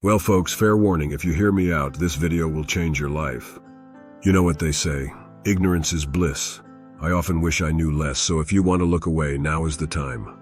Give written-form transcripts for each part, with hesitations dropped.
Well folks, fair warning, if you hear me out, this video will change your life. You know what they say, ignorance is bliss. I often wish I knew less, so if you want to look away, now is the time.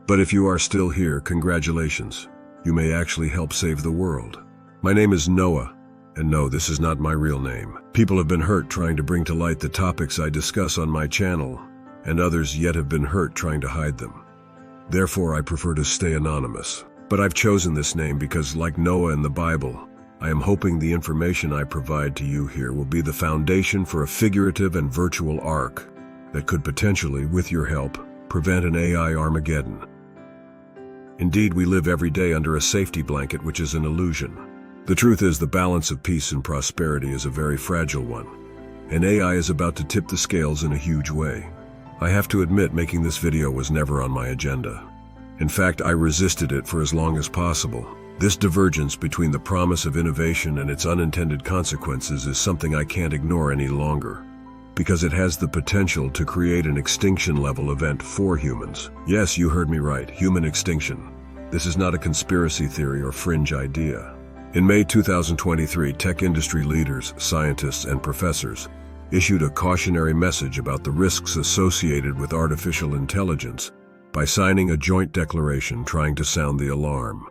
But if you are still here, congratulations. You may actually help save the world. My name is Noah, and no, this is not my real name. People have been hurt trying to bring to light the topics I discuss on my channel, and others yet have been hurt trying to hide them. Therefore, I prefer to stay anonymous. But I've chosen this name because, like Noah in the Bible, I am hoping the information I provide to you here will be the foundation for a figurative and virtual arc that could potentially, with your help, prevent an AI Armageddon. Indeed, we live every day under a safety blanket, which is an illusion. The truth is, the balance of peace and prosperity is a very fragile one, and AI is about to tip the scales in a huge way. I have to admit, making this video was never on my agenda. In fact, I resisted it for as long as possible. This divergence between the promise of innovation and its unintended consequences is something I can't ignore any longer, because it has the potential to create an extinction-level event for humans. Yes, you heard me right, human extinction. This is not a conspiracy theory or fringe idea. In May 2023, tech industry leaders, scientists, and professors issued a cautionary message about the risks associated with artificial intelligence by signing a joint declaration trying to sound the alarm.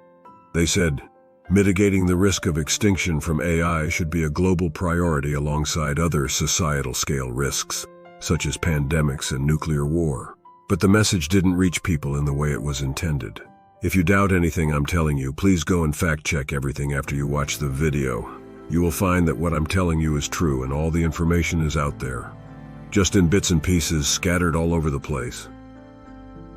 They said, mitigating the risk of extinction from AI should be a global priority alongside other societal-scale risks, such as pandemics and nuclear war. But the message didn't reach people in the way it was intended. If you doubt anything I'm telling you, please go and fact-check everything after you watch the video. You will find that what I'm telling you is true and all the information is out there, just in bits and pieces scattered all over the place.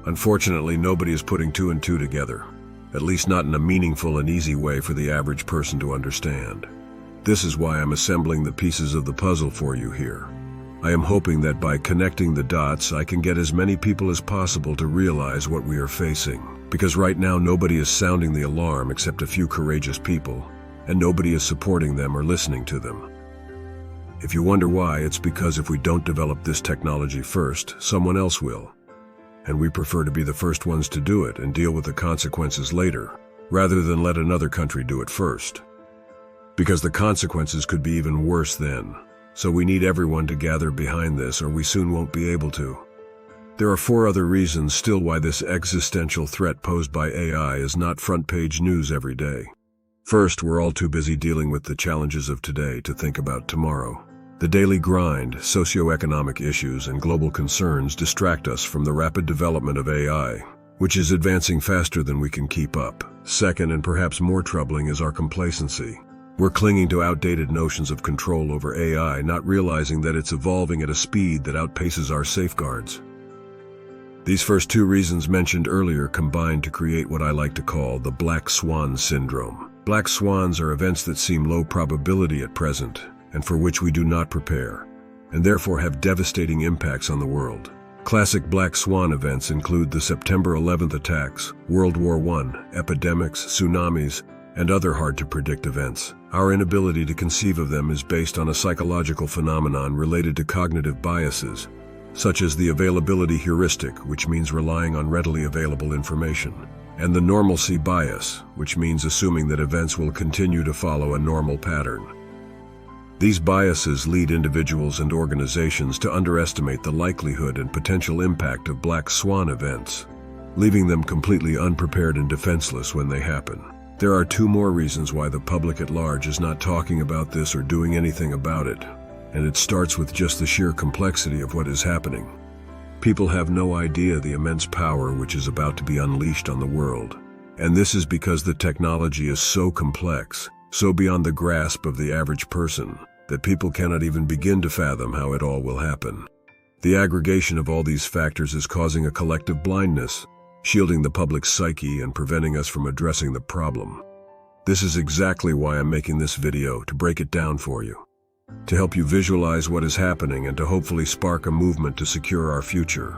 Unfortunately, nobody is putting two and two together, at least not in a meaningful and easy way for the average person to understand. This is why I'm assembling the pieces of the puzzle for you here. I am hoping that by connecting the dots, I can get as many people as possible to realize what we are facing. Because right now, nobody is sounding the alarm except a few courageous people, and nobody is supporting them or listening to them. If you wonder why, it's because if we don't develop this technology first, someone else will. And we prefer to be the first ones to do it and deal with the consequences later, rather than let another country do it first. Because the consequences could be even worse then. So we need everyone to gather behind this, or we soon won't be able to. There are 4 other reasons still why this existential threat posed by AI is not front-page news every day. First, we're all too busy dealing with the challenges of today to think about tomorrow. The daily grind, socioeconomic issues, and global concerns distract us from the rapid development of AI, which is advancing faster than we can keep up. Second, and perhaps more troubling, is our complacency. We're clinging to outdated notions of control over AI, not realizing that it's evolving at a speed that outpaces our safeguards. These first 2 reasons mentioned earlier combine to create what I like to call the black swan syndrome. Black swans are events that seem low probability at present, and for which we do not prepare, and therefore have devastating impacts on the world. Classic black swan events include the September 11th attacks, World War I, epidemics, tsunamis, and other hard-to-predict events. Our inability to conceive of them is based on a psychological phenomenon related to cognitive biases, such as the availability heuristic, which means relying on readily available information, and the normalcy bias, which means assuming that events will continue to follow a normal pattern. These biases lead individuals and organizations to underestimate the likelihood and potential impact of black swan events, leaving them completely unprepared and defenseless when they happen. There are 2 more reasons why the public at large is not talking about this or doing anything about it, and it starts with just the sheer complexity of what is happening. People have no idea the immense power which is about to be unleashed on the world, and this is because the technology is so complex, so beyond the grasp of the average person, that people cannot even begin to fathom how it all will happen. The aggregation of all these factors is causing a collective blindness, shielding the public's psyche and preventing us from addressing the problem. This is exactly why I'm making this video, to break it down for you, to help you visualize what is happening and to hopefully spark a movement to secure our future.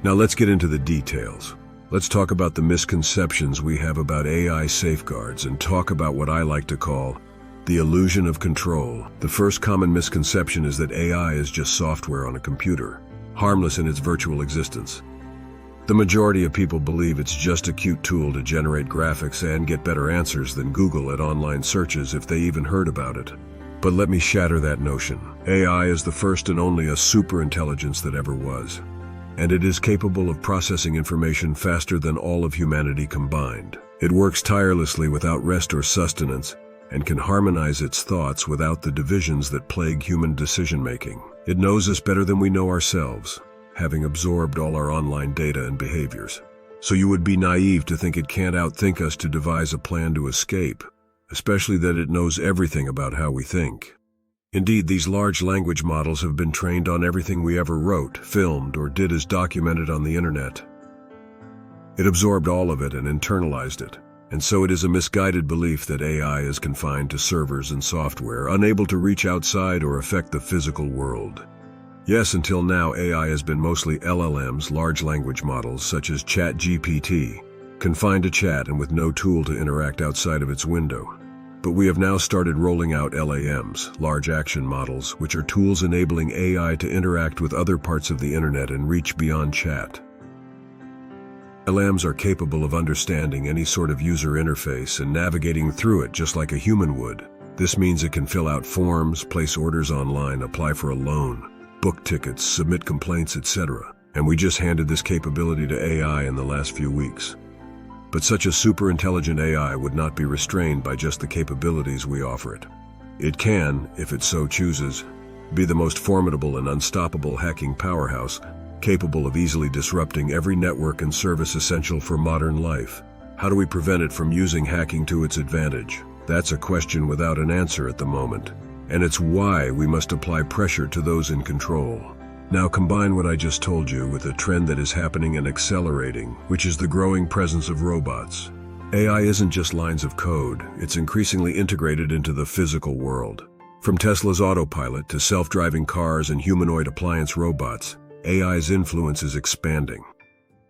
Now let's get into the details. Let's talk about the misconceptions we have about AI safeguards and talk about what I like to call the illusion of control. The first common misconception is that AI is just software on a computer, harmless in its virtual existence. The majority of people believe it's just a cute tool to generate graphics and get better answers than Google at online searches if they even heard about it. But let me shatter that notion. AI is the first and only a superintelligence that ever was. And it is capable of processing information faster than all of humanity combined. It works tirelessly without rest or sustenance, and can harmonize its thoughts without the divisions that plague human decision-making. It knows us better than we know ourselves, having absorbed all our online data and behaviors. So you would be naive to think it can't outthink us to devise a plan to escape, especially that it knows everything about how we think. Indeed, these large language models have been trained on everything we ever wrote, filmed, or did as documented on the internet. It absorbed all of it and internalized it. And so it is a misguided belief that AI is confined to servers and software, unable to reach outside or affect the physical world. Yes, until now, AI has been mostly LLMs, large language models such as ChatGPT, confined to chat and with no tool to interact outside of its window. But we have now started rolling out LAMs, large action models, which are tools enabling AI to interact with other parts of the internet and reach beyond chat. LLMs are capable of understanding any sort of user interface and navigating through it just like a human would. This means it can fill out forms, place orders online, apply for a loan, book tickets, submit complaints, etc. And we just handed this capability to AI in the last few weeks. But such a superintelligent AI would not be restrained by just the capabilities we offer it. It can, if it so chooses, be the most formidable and unstoppable hacking powerhouse, capable of easily disrupting every network and service essential for modern life. How do we prevent it from using hacking to its advantage? That's a question without an answer at the moment. And it's why we must apply pressure to those in control. Now combine what I just told you with a trend that is happening and accelerating, which is the growing presence of robots. AI isn't just lines of code, it's increasingly integrated into the physical world. From Tesla's autopilot to self-driving cars and humanoid appliance robots, AI's influence is expanding.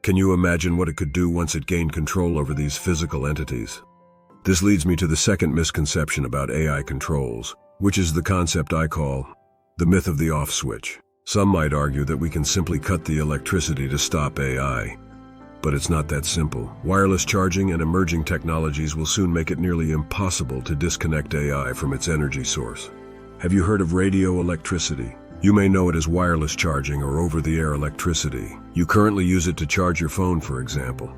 Can you imagine what it could do once it gained control over these physical entities? This leads me to the second misconception about AI controls, which is the concept I call the myth of the off switch. Some might argue that we can simply cut the electricity to stop AI. But it's not that simple. Wireless charging and emerging technologies will soon make it nearly impossible to disconnect AI from its energy source. Have you heard of radio electricity? You may know it as wireless charging or over-the-air electricity. You currently use it to charge your phone, for example.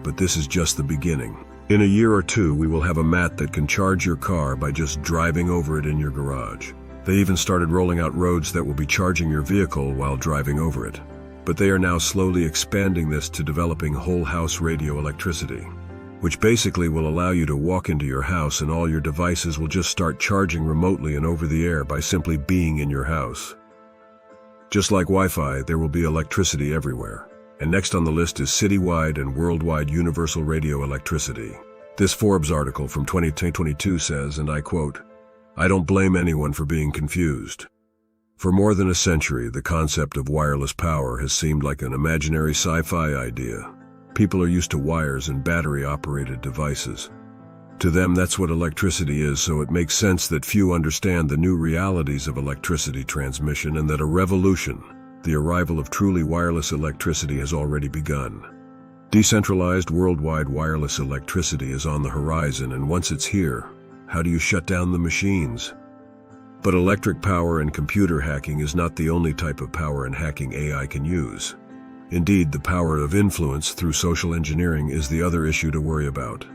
But this is just the beginning. In a year or two, we will have a mat that can charge your car by just driving over it in your garage. They even started rolling out roads that will be charging your vehicle while driving over it. But they are now slowly expanding this to developing whole house radio electricity, which basically will allow you to walk into your house and all your devices will just start charging remotely and over the air by simply being in your house. Just like Wi-Fi, there will be electricity everywhere. And next on the list is citywide and worldwide universal radio electricity. This Forbes article from 2022 says, and I quote, "I don't blame anyone for being confused. For more than a century, the concept of wireless power has seemed like an imaginary sci-fi idea. People are used to wires and battery-operated devices. To them, that's what electricity is, so it makes sense that few understand the new realities of electricity transmission and that a revolution, the arrival of truly wireless electricity, has already begun. Decentralized worldwide wireless electricity is on the horizon, and once it's here, how do you shut down the machines? But electric power and computer hacking is not the only type of power and hacking AI can use. Indeed, the power of influence through social engineering is the other issue to worry about.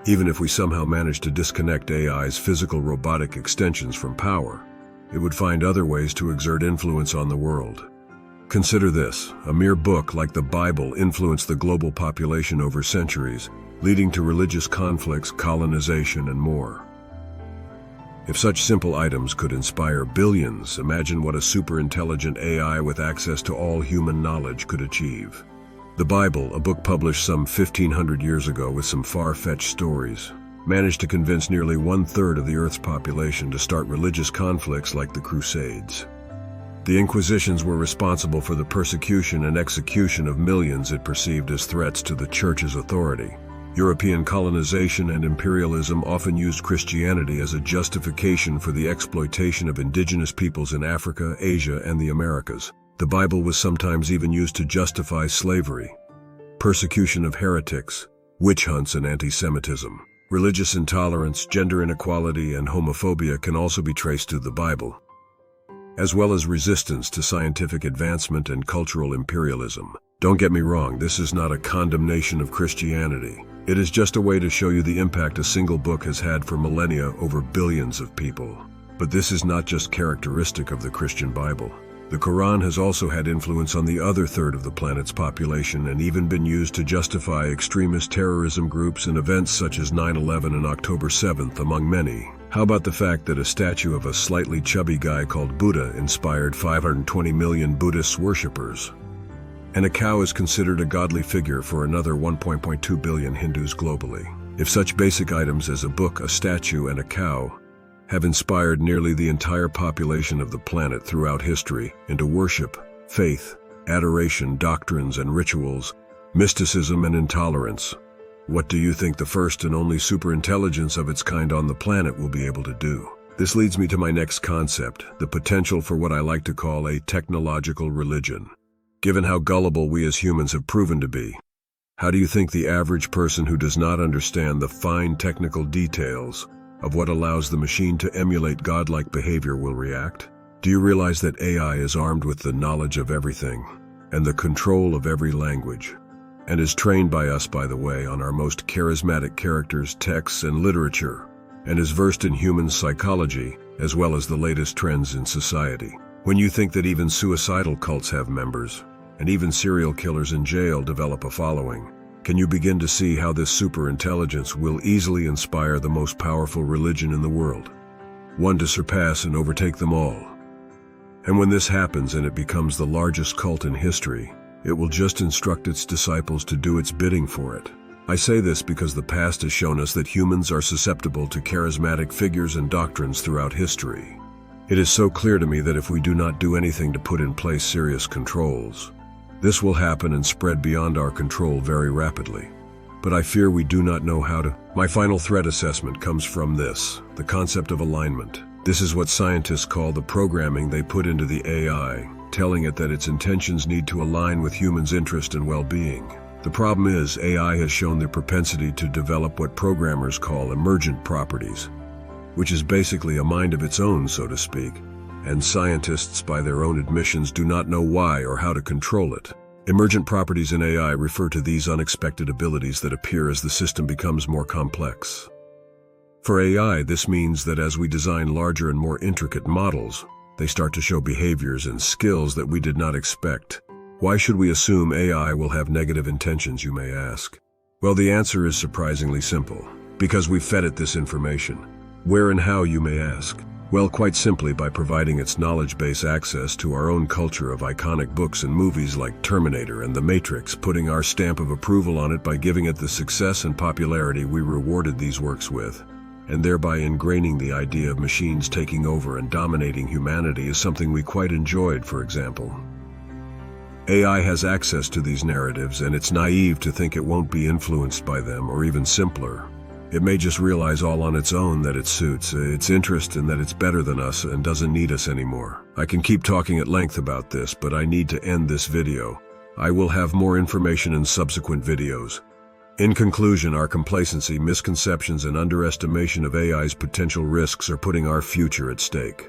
Even if we somehow manage to disconnect AI's physical robotic extensions from power, it would find other ways to exert influence on the world. Consider this: a mere book like the Bible influenced the global population over centuries, leading to religious conflicts, colonization, and more. If such simple items could inspire billions, imagine what a superintelligent AI with access to all human knowledge could achieve. The Bible, a book published some 1,500 years ago with some far-fetched stories, managed to convince nearly 1/3 of the Earth's population to start religious conflicts like the Crusades. The Inquisitions were responsible for the persecution and execution of millions it perceived as threats to the Church's authority. European colonization and imperialism often used Christianity as a justification for the exploitation of indigenous peoples in Africa, Asia, and the Americas. The Bible was sometimes even used to justify slavery. persecution of heretics, witch hunts and anti-Semitism. Religious intolerance, gender inequality, and homophobia can also be traced to the Bible, as well as resistance to scientific advancement and cultural imperialism. Don't get me wrong, this is not a condemnation of Christianity. It is just a way to show you the impact a single book has had for millennia over billions of people. But this is not just characteristic of the Christian Bible. The Quran has also had influence on the other third of the planet's population and even been used to justify extremist terrorism groups and events such as 9/11 and October 7th, among many. How about the fact that a statue of a slightly chubby guy called Buddha inspired 520 million Buddhist worshippers? And a cow is considered a godly figure for another 1.2 billion Hindus globally. If such basic items as a book, a statue, and a cow have inspired nearly the entire population of the planet throughout history into worship, faith, adoration, doctrines and rituals, mysticism and intolerance, what do you think the first and only superintelligence of its kind on the planet will be able to do? This leads me to my next concept, the potential for what I like to call a technological religion. Given how gullible we as humans have proven to be, how do you think the average person who does not understand the fine technical details of what allows the machine to emulate godlike behavior will react? Do you realize that AI is armed with the knowledge of everything and the control of every language, and is trained by us, by the way, on our most charismatic characters, texts, and literature, and is versed in human psychology as well as the latest trends in society? When you think that even suicidal cults have members, and even serial killers in jail develop a following, can you begin to see how this superintelligence will easily inspire the most powerful religion in the world, one to surpass and overtake them all? And when this happens and it becomes the largest cult in history, it will just instruct its disciples to do its bidding for it. I say this because the past has shown us that humans are susceptible to charismatic figures and doctrines throughout history. It is so clear to me that if we do not do anything to put in place serious controls, this will happen and spread beyond our control very rapidly. But I fear we do not know how to. My final threat assessment comes from this, the concept of alignment. This is what scientists call the programming they put into the AI, telling it that its intentions need to align with humans' interest and well-being. The problem is, AI has shown their propensity to develop what programmers call emergent properties, which is basically a mind of its own, so to speak, and scientists, by their own admissions, do not know why or how to control it. Emergent properties in AI refer to these unexpected abilities that appear as the system becomes more complex. For AI, this means that as we design larger and more intricate models, they start to show behaviors and skills that we did not expect. Why should we assume AI will have negative intentions, you may ask? Well, the answer is surprisingly simple. Because we fed it this information. Where and how, you may ask? Well, quite simply by providing its knowledge base access to our own culture of iconic books and movies like Terminator and The Matrix, putting our stamp of approval on it by giving it the success and popularity we rewarded these works with, and thereby ingraining the idea of machines taking over and dominating humanity is something we quite enjoyed, for example. AI has access to these narratives, and it's naive to think it won't be influenced by them, or even simpler. It may just realize all on its own that it suits its interest and that it's better than us and doesn't need us anymore. I can keep talking at length about this, but I need to end this video. I will have more information in subsequent videos. In conclusion, our complacency, misconceptions, and underestimation of AI's potential risks are putting our future at stake.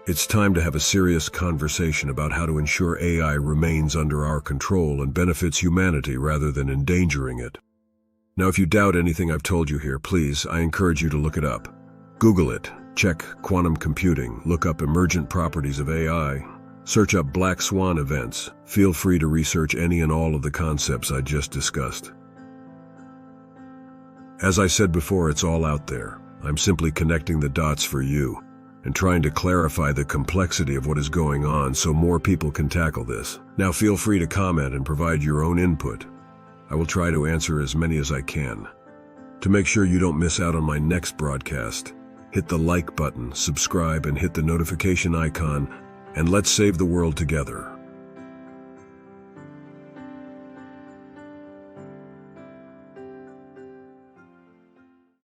It's time to have a serious conversation about how to ensure AI remains under our control and benefits humanity rather than endangering it. Now, if you doubt anything I've told you here, please, I encourage you to look it up. Google it, check quantum computing, look up emergent properties of AI, search up black swan events. Feel free to research any and all of the concepts I just discussed. As I said before, it's all out there. I'm simply connecting the dots for you and trying to clarify the complexity of what is going on so more people can tackle this. Now feel free to comment and provide your own input. I will try to answer as many as I can. To make sure you don't miss out on my next broadcast, hit the like button, subscribe, and hit the notification icon, and let's save the world together.